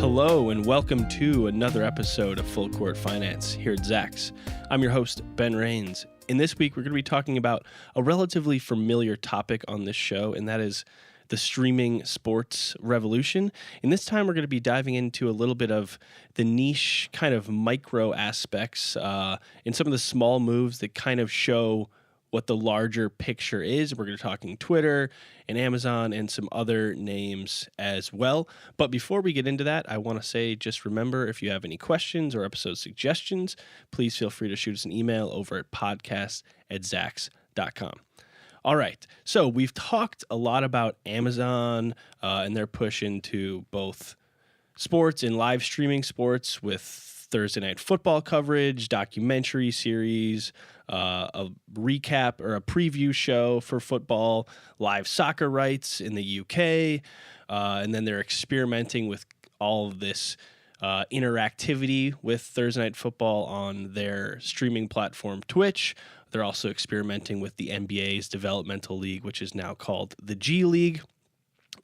Hello and welcome to another episode of Full Court Finance here at Zacks. I'm your host, Ben Rains. And this week we're going to be talking about a relatively familiar topic on this show, and that is the streaming sports revolution. And this time we're going to be diving into a little bit of the niche kind of micro aspects and some of the small moves that kind of show what the larger picture is. We're going to be talking Twitter and Amazon and some other names as well. But before we get into that, I want to say, just remember, if you have any questions or episode suggestions, please feel free to shoot us an email over at podcast@zacks.com. All right, so we've talked a lot about Amazon and their push into both sports and live streaming sports with Thursday Night Football coverage, documentary series, a recap or a preview show for football, live soccer rights in the UK, and then they're experimenting with all of this interactivity with Thursday Night Football on their streaming platform Twitch. They're also experimenting with the NBA's developmental league, which is now called the G League.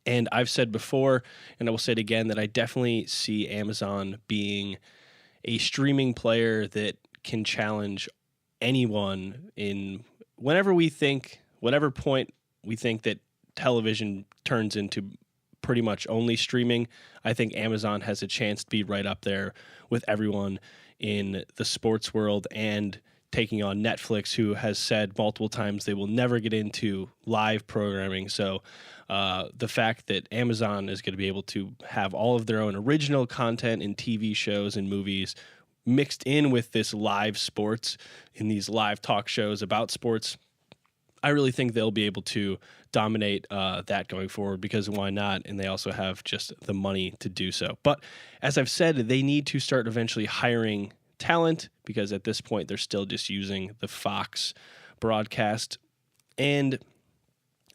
And I've said before, and I will say it again, that I definitely see Amazon being a streaming player that can challenge anyone in whatever point we think that television turns into pretty much only streaming. I think Amazon has a chance to be right up there with everyone in the sports world and taking on Netflix, who has said multiple times they will never get into live programming. So the fact that Amazon is going to be able to have all of their own original content in TV shows and movies mixed in with this live sports in these live talk shows about sports, I really think they'll be able to dominate that going forward, because why not? And they also have just the money to do so. But as I've said, they need to start eventually hiring talent, because at this point they're still just using the Fox broadcast. And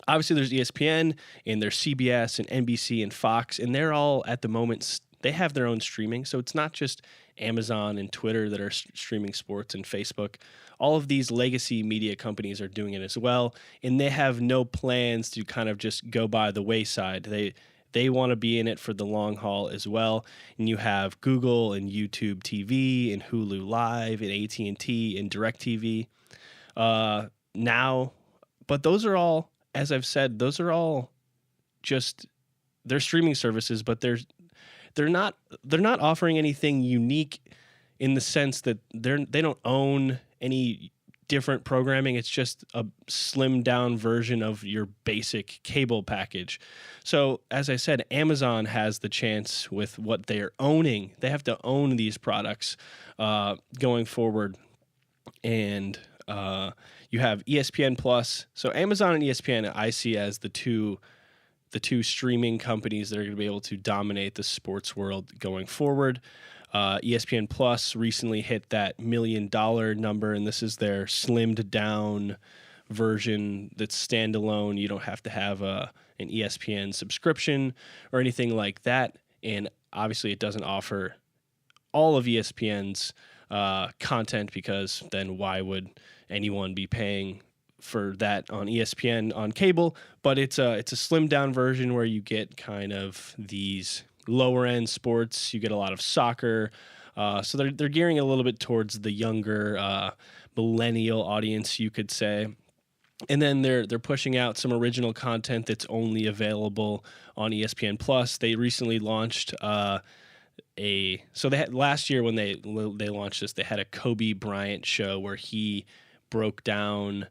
obviously there's ESPN and there's CBS and NBC and Fox, and they're all at the moment, they have their own streaming. So it's not just Amazon and Twitter that are streaming sports and Facebook. All of these legacy media companies are doing it as well, and they have no plans to kind of just go by the wayside. They want to be in it for the long haul as well. And you have Google and YouTube TV and Hulu Live and AT&T and DirecTV now. But those are all, as I've said, those are all just, they're streaming services, but they're not offering anything unique in the sense that they don't own any different programming. It's just a slimmed down version of your basic cable package. So as I said, Amazon has the chance with what they're owning. They have to own these products going forward. And you have ESPN Plus. So Amazon and ESPN I see as the two streaming companies that are going to be able to dominate the sports world going forward. ESPN Plus recently hit that $1 million number, and this is their slimmed down version that's standalone. You don't have to have an ESPN subscription or anything like that. And obviously it doesn't offer all of ESPN's content, because then why would anyone be paying for that on ESPN on cable? But it's a slimmed down version where you get kind of these lower end sports. You get a lot of soccer. So they're gearing a little bit towards the younger millennial audience, you could say. And then they're pushing out some original content that's only available on ESPN Plus. They recently launched so they had last year when they launched this, they had a Kobe Bryant show where he broke down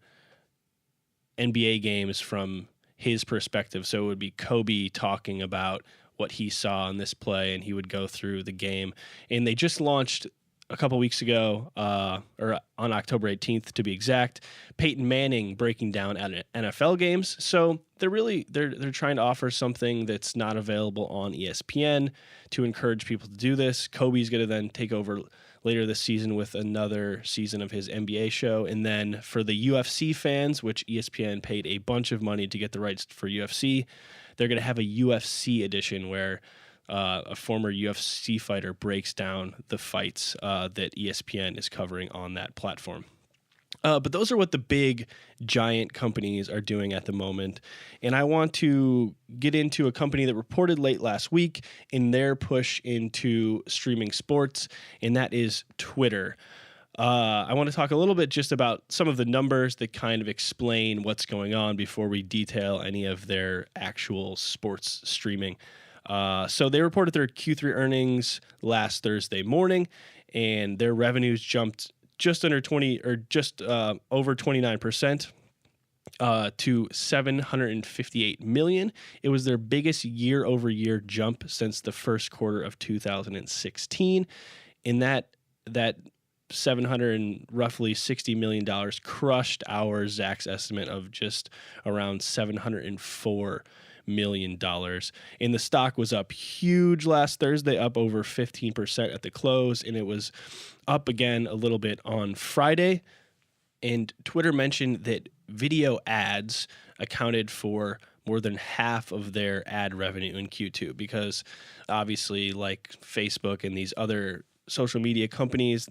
NBA games from his perspective. So it would be Kobe talking about what he saw in this play, and he would go through the game. And they just launched a couple weeks ago, or on October 18th to be exact, Peyton Manning breaking down NFL games. So they're trying to offer something that's not available on ESPN to encourage people to do this. Kobe's going to then take over later this season with another season of his NBA show. And then for the UFC fans, which ESPN paid a bunch of money to get the rights for UFC, they're going to have a UFC edition where a former UFC fighter breaks down the fights that ESPN is covering on that platform. But those are what the big giant companies are doing at the moment. And I want to get into a company that reported late last week in their push into streaming sports, and that is Twitter. I want to talk a little bit just about some of the numbers that kind of explain what's going on before we detail any of their actual sports streaming. So they reported their Q3 earnings last Thursday morning, and their revenues jumped just under 20 or just over 29% to $758 million. It was their biggest year-over-year jump since the first quarter of 2016. In that roughly $60 million crushed our Zach's estimate of just around $704 million. And the stock was up huge last Thursday, up over 15% at the close, and it was up again a little bit on Friday. And Twitter mentioned that video ads accounted for more than half of their ad revenue in Q2, because obviously, like Facebook and these other social media companies,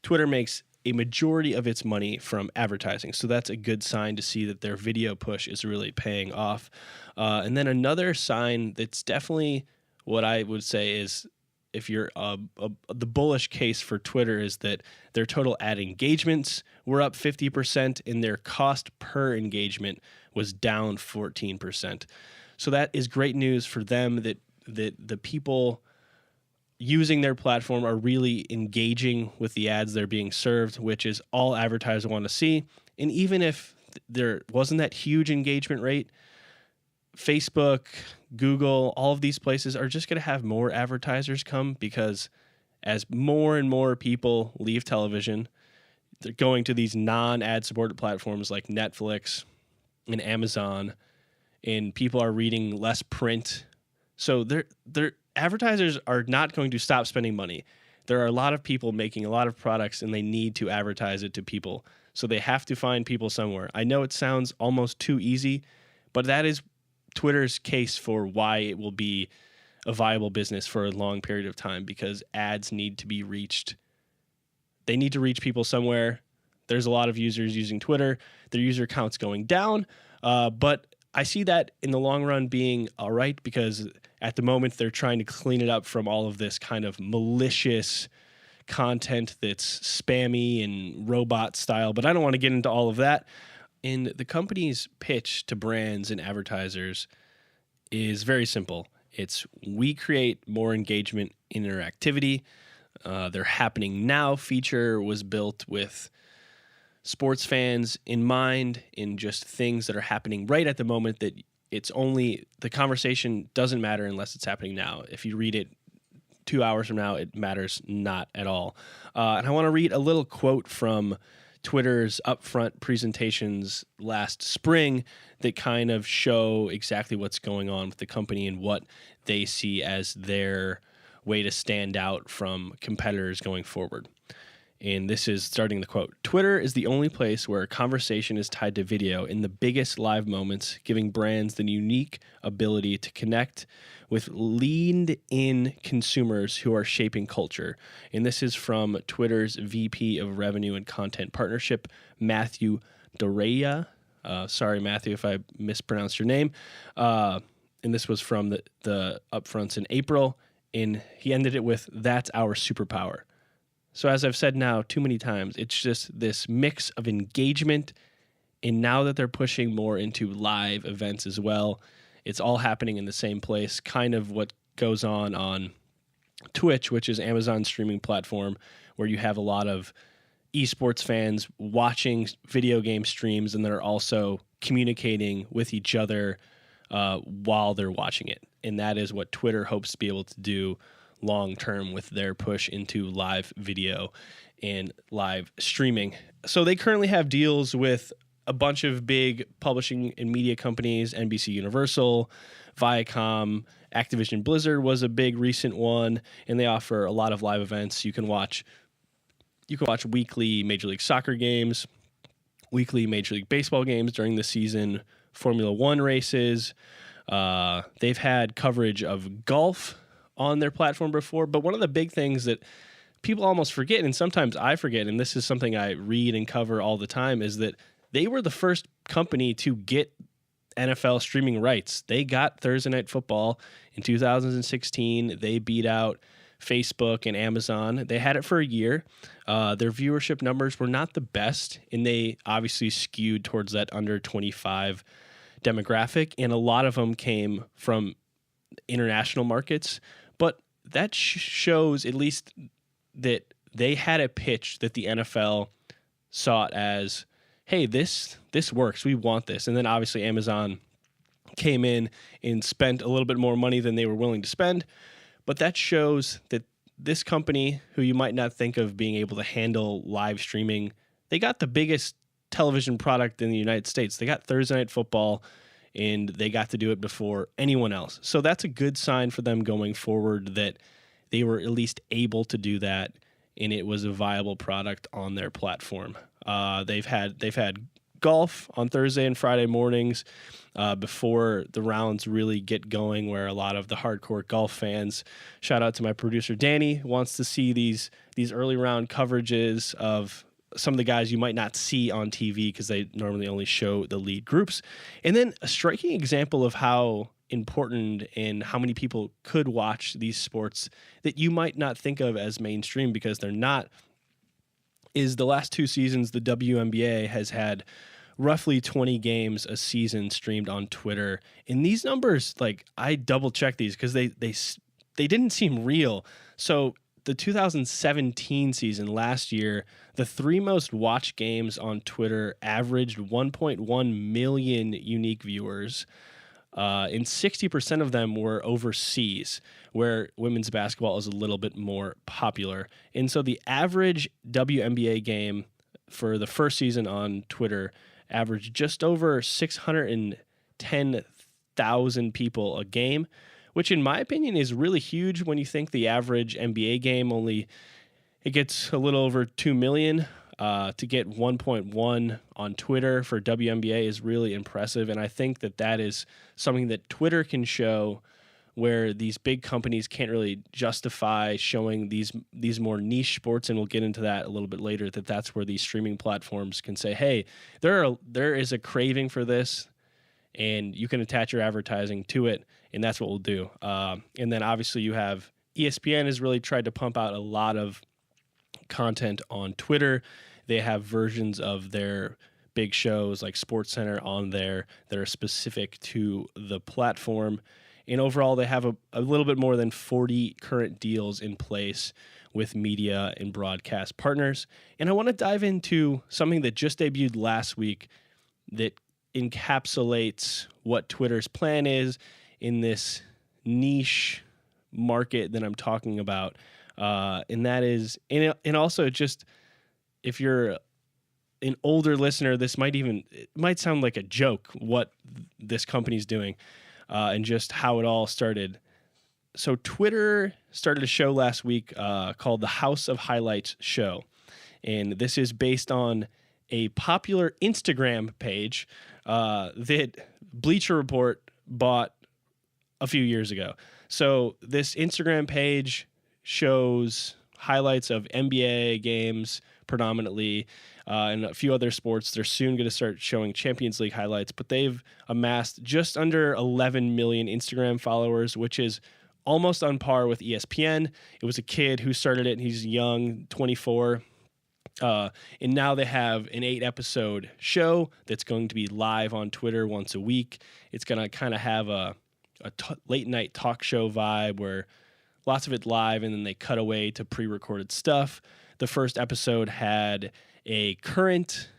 Twitter makes a majority of its money from advertising. So that's a good sign to see that their video push is really paying off. And then another sign that's definitely what I would say is, if you're the bullish case for Twitter, is that their total ad engagements were up 50% and their cost per engagement was down 14%. So that is great news for them, that the people using their platform are really engaging with the ads they're being served, which is all advertisers want to see. And even if there wasn't that huge engagement rate, Facebook, Google, all of these places are just going to have more advertisers come, because as more and more people leave television, they're going to these non-ad supported platforms like Netflix and Amazon, and people are reading less print. So they're advertisers are not going to stop spending money. There are a lot of people making a lot of products, and they need to advertise it to people. So they have to find people somewhere. I know it sounds almost too easy, but that is Twitter's case for why it will be a viable business for a long period of time, because ads need to be reached. They need to reach people somewhere. There's a lot of users using Twitter. Their user count's going down, but I see that in the long run being all right, because at the moment they're trying to clean it up from all of this kind of malicious content that's spammy and robot style, but I don't want to get into all of that. And the company's pitch to brands and advertisers is very simple. It's, we create more engagement interactivity. Their Happening Now feature was built with sports fans in mind, in just things that are happening right at the moment, that it's only, the conversation doesn't matter unless it's happening now. If you read it 2 hours from now, it matters not at all. And I want to read a little quote from Twitter's upfront presentations last spring that kind of show exactly what's going on with the company and what they see as their way to stand out from competitors going forward. And this is starting the quote. Twitter is the only place where a conversation is tied to video in the biggest live moments, giving brands the unique ability to connect with leaned-in consumers who are shaping culture. And this is from Twitter's VP of Revenue and Content Partnership, Matthew Dorea. Sorry, Matthew, if I mispronounced your name. And this was from the upfronts in April. And he ended it with, "That's our superpower." So as I've said now too many times, it's just this mix of engagement, and now that they're pushing more into live events as well, it's all happening in the same place, kind of what goes on Twitch, which is Amazon's streaming platform, where you have a lot of esports fans watching video game streams, and they're also communicating with each other while they're watching it. And that is what Twitter hopes to be able to do long term with their push into live video and live streaming. So they currently have deals with a bunch of big publishing and media companies, NBC Universal, Viacom, Activision Blizzard was a big recent one, and they offer a lot of live events. You can watch weekly Major League Soccer games, weekly Major League Baseball games during the season, Formula One races. They've had coverage of golf on their platform before, but one of the big things that people almost forget, and sometimes I forget, and this is something I read and cover all the time, is that they were the first company to get NFL streaming rights. They got Thursday Night Football in 2016. They beat out Facebook and Amazon. They had it for a year. Their viewership numbers were not the best, and they obviously skewed towards that under 25 demographic, and a lot of them came from international markets. But that shows at least that they had a pitch that the NFL saw it as, hey, this works. We want this. And then obviously Amazon came in and spent a little bit more money than they were willing to spend. But that shows that this company, who you might not think of being able to handle live streaming, they got the biggest television product in the United States. They got Thursday Night Football, and they got to do it before anyone else. So that's a good sign for them going forward, that they were at least able to do that, and it was a viable product on their platform. They've had golf on Thursday and Friday mornings before the rounds really get going, where a lot of the hardcore golf fans, shout out to my producer Danny, wants to see these early round coverages of some of the guys you might not see on TV because they normally only show the lead groups. And then a striking example of how important and how many people could watch these sports that you might not think of as mainstream because they're not, is the last 2 seasons the WNBA has had roughly 20 games a season streamed on Twitter. And these numbers, like, I double checked these because they didn't seem real. So the 2017 season, last year, the 3 most watched games on Twitter averaged 1.1 million unique viewers. And 60% of them were overseas, where women's basketball is a little bit more popular. And so the average WNBA game for the first season on Twitter averaged just over 610,000 people a game, which in my opinion is really huge when you think the average NBA game it gets a little over 2 million. To get 1.1 on Twitter for WNBA is really impressive, and I think that is something that Twitter can show where these big companies can't really justify showing these more niche sports, and we'll get into that a little bit later, that's where these streaming platforms can say, hey, there is a craving for this, and you can attach your advertising to it, and that's what we'll do. And then obviously you have ESPN has really tried to pump out a lot of content on Twitter. They have versions of their big shows like SportsCenter on there that are specific to the platform. And overall, they have a little bit more than 40 current deals in place with media and broadcast partners. And I want to dive into something that just debuted last week that encapsulates what Twitter's plan is in this niche market that I'm talking about. And that is, and also just, if you're an older listener, it might sound like a joke what this company's doing, and just how it all started. So Twitter started a show last week called the House of Highlights Show. And this is based on a popular Instagram page that Bleacher Report bought a few years ago. So this Instagram page shows highlights of NBA games predominantly, and a few other sports. They're soon going to start showing Champions League highlights, but they've amassed just under 11 million Instagram followers, which is almost on par with ESPN. It was a kid who started it, and he's young, 24. And now they have an 8-episode show that's going to be live on Twitter once a week. It's going to kind of have a late-night talk show vibe where lots of it live, and then they cut away to pre-recorded stuff. The first episode had a current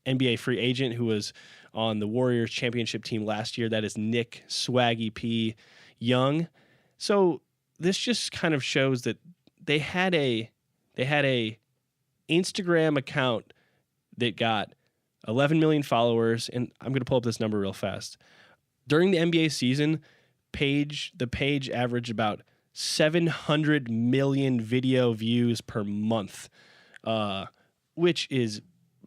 NBA free agent who was on the Warriors championship team last year. That is Nick Swaggy P. Young. So this just kind of shows that they had a Instagram account that got 11 million followers, and I'm going to pull up this number real fast. During the NBA season, the page averaged about 700 million video views per month, which is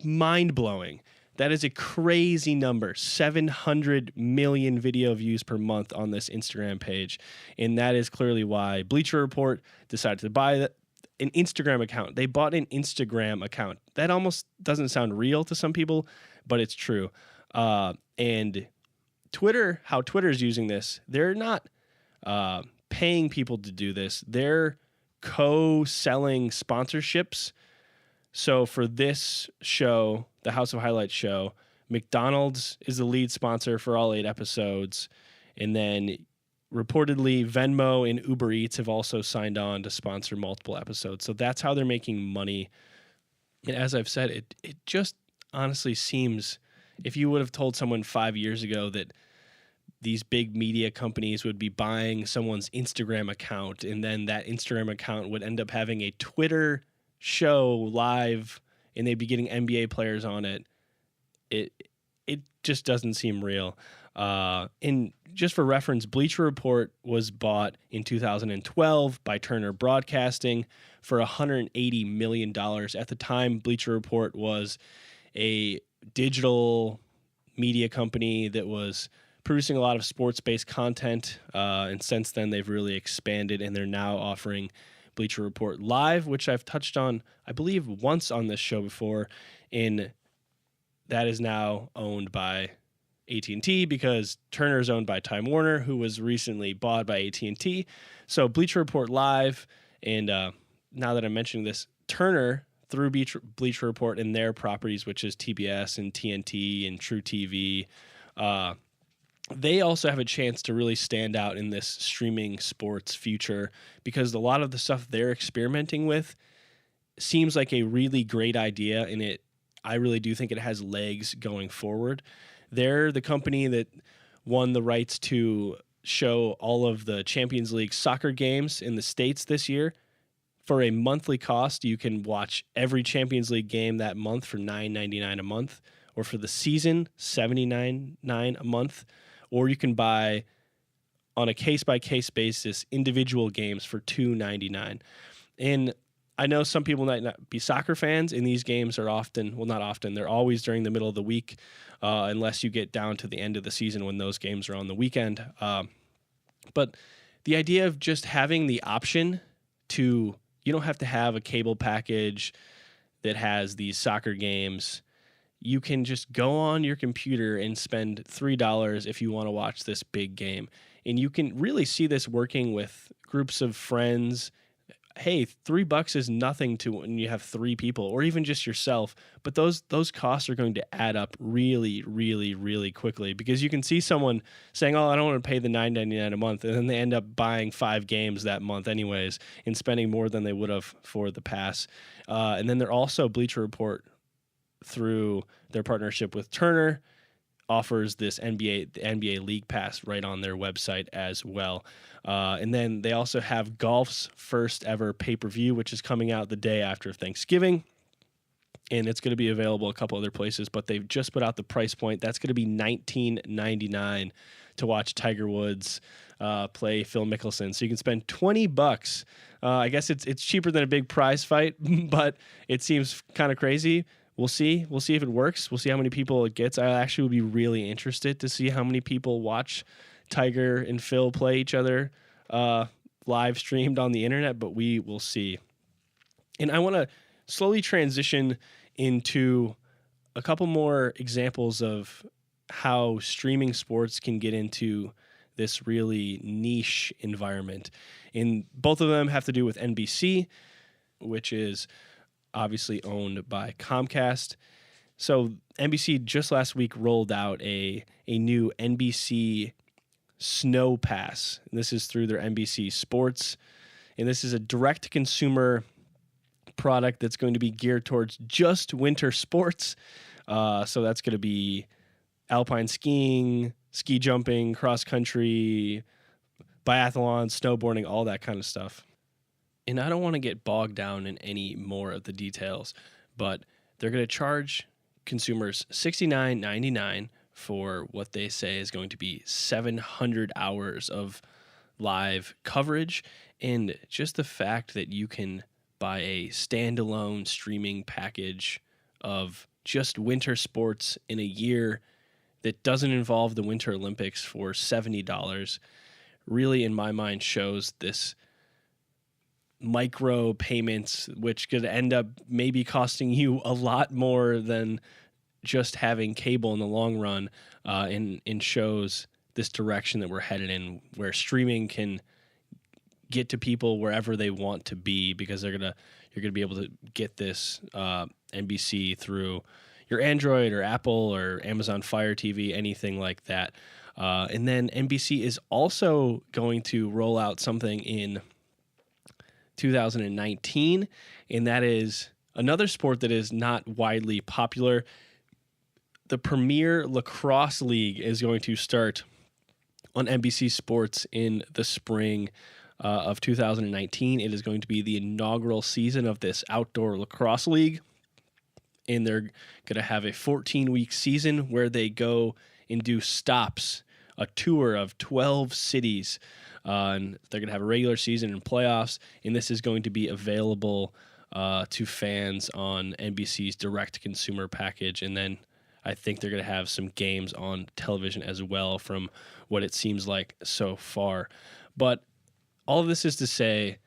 mind-blowing. That is a crazy number, 700 million video views per month on this Instagram page. And that is clearly why Bleacher Report decided to buy an Instagram account. They bought an Instagram account. That almost doesn't sound real to some people, but it's true. And Twitter, how Twitter's using this, they're not paying people to do this. They're co-selling sponsorships. So for this show, the House of Highlights show, McDonald's is the lead sponsor for all 8 episodes. And then reportedly Venmo and Uber Eats have also signed on to sponsor multiple episodes. So that's how they're making money. And as I've said, it just honestly seems, if you would have told someone 5 years ago that these big media companies would be buying someone's Instagram account and then that Instagram account would end up having a Twitter show live and they'd be getting NBA players on it, it just doesn't seem real. And just for reference, Bleacher Report was bought in 2012 by Turner Broadcasting for $180 million. At the time, Bleacher Report was a digital media company that was producing a lot of sports-based content, and since then they've really expanded, and they're now offering Bleacher Report Live, which I've touched on, I believe, once on this show before, and that is now owned by AT&T because Turner is owned by Time Warner, who was recently bought by AT&T. So Bleacher Report Live, and now that I'm mentioning this, Turner, through Bleacher Report and their properties, which is TBS and TNT and True TV, they also have a chance to really stand out in this streaming sports future because a lot of the stuff they're experimenting with seems like a really great idea, and I really do think it has legs going forward. They're the company that won the rights to show all of the Champions League soccer games in the States this year. For a monthly cost, you can watch every Champions League game that month for $9.99 a month, or for the season, $79.99 a month. Or you can buy, on a case-by-case basis, individual games for $2.99. And I know some people might not be soccer fans, and these games are often, well, not often, they're always during the middle of the week, unless you get down to the end of the season when those games are on the weekend. But the idea of just having the option to, you don't have to have a cable package that has these soccer games. You can just go on your computer and spend $3 if you want to watch this big game. And you can really see this working with groups of friends. Hey, $3 is nothing to when you have 3 people or even just yourself. But those costs are going to add up really, really, really quickly because you can see someone saying, oh, I don't want to pay the $9.99 a month. And then they end up buying 5 games that month anyways and spending more than they would have for the pass. And then they're also Bleacher Report, through their partnership with Turner, offers this the NBA League Pass right on their website as well. And then they also have golf's first ever pay-per-view, which is coming out the day after Thanksgiving. And it's going to be available a couple other places, but they've just put out the price point. That's going to be $19.99 to watch Tiger Woods play Phil Mickelson. So you can spend $20. I guess it's cheaper than a big prize fight, but it seems kind of crazy. We'll see. We'll see if it works. We'll see how many people it gets. I actually would be really interested to see how many people watch Tiger and Phil play each other live streamed on the internet, but we will see. And I want to slowly transition into a couple more examples of how streaming sports can get into this really niche environment. And both of them have to do with NBC, which is obviously owned by Comcast. So NBC just last week rolled out a new NBC Snow Pass. And this is through their NBC Sports. And this is a direct-to-consumer product that's going to be geared towards just winter sports. So that's going to be alpine skiing, ski jumping, cross-country, biathlon, snowboarding, all that kind of stuff. And I don't want to get bogged down in any more of the details, but they're going to charge consumers $69.99 for what they say is going to be 700 hours of live coverage. And just the fact that you can buy a standalone streaming package of just winter sports in a year that doesn't involve the Winter Olympics for $70 really, in my mind, shows this micro payments, which could end up maybe costing you a lot more than just having cable in the long run, and shows this direction that we're headed in, where streaming can get to people wherever they want to be, because you're gonna be able to get this NBC through your Android or Apple or Amazon Fire TV, anything like that. And then NBC is also going to roll out something in 2019, and that is another sport that is not widely popular. The Premier Lacrosse League is going to start on NBC Sports in the spring of 2019. It is going to be the inaugural season of this outdoor lacrosse league, and they're going to have a 14-week season where they go and do stops, a tour of 12 cities, and they're going to have a regular season and playoffs, and this is going to be available to fans on NBC's direct-to-consumer package, and then I think they're going to have some games on television as well, from what it seems like so far. But all of this is to say,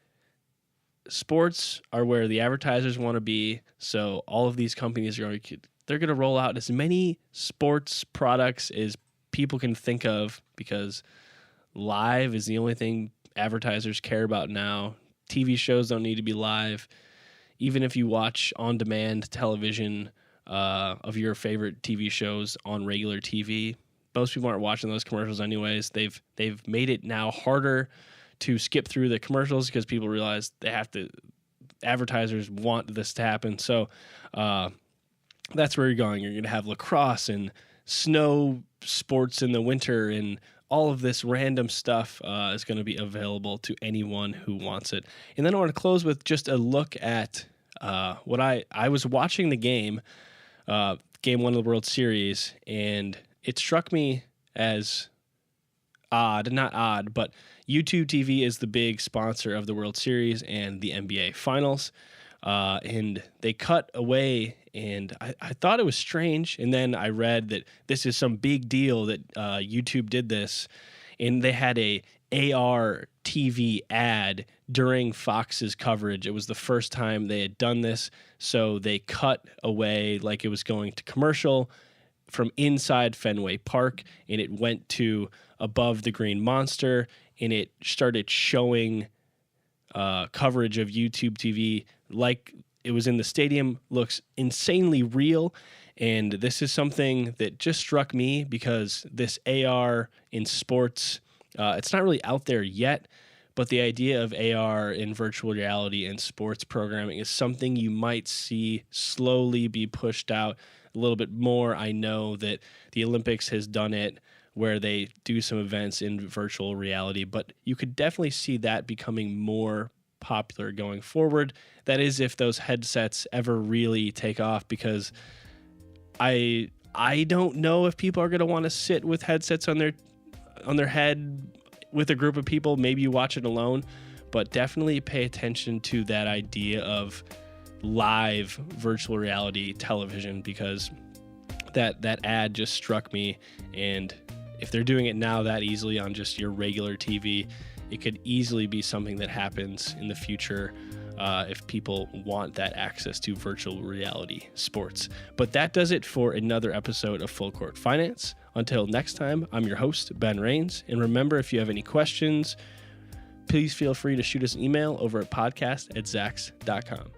sports are where the advertisers want to be, so all of these companies they're going to roll out as many sports products as people can think of, because live is the only thing advertisers care about now. TV shows don't need to be live. Even if you watch on-demand television of your favorite TV shows on regular TV, most people aren't watching those commercials anyways. They've made it now harder to skip through the commercials because people realize advertisers want this to happen. So that's where you're going. You're going to have lacrosse and snow sports in the winter, and all of this random stuff is going to be available to anyone who wants it. And then I want to close with just a look at what I was watching the game 1 of the World Series, and it struck me as not odd, but YouTube TV is the big sponsor of the World Series and the NBA Finals, and they cut away, and I thought it was strange, and then I read that this is some big deal that YouTube did this, and they had a AR TV ad during Fox's coverage. It was the first time they had done this, so they cut away like it was going to commercial from inside Fenway Park, and it went to above the Green Monster, and it started showing coverage of YouTube TV like it was in the stadium. Looks insanely real, and this is something that just struck me because this AR in sports, it's not really out there yet, but the idea of AR in virtual reality and sports programming is something you might see slowly be pushed out a little bit more. I know that the Olympics has done it where they do some events in virtual reality, but you could definitely see that becoming more popular going forward. That is, if those headsets ever really take off, because I don't know if people are going to want to sit with headsets on their head with a group of people. Maybe you watch it alone, but definitely pay attention to that idea of live virtual reality television, because that ad just struck me. And if they're doing it now that easily on just your regular TV, it could easily be something that happens in the future if people want that access to virtual reality sports. But that does it for another episode of Full Court Finance. Until next time, I'm your host, Ben Rains. And remember, if you have any questions, please feel free to shoot us an email over at podcast@zax.com.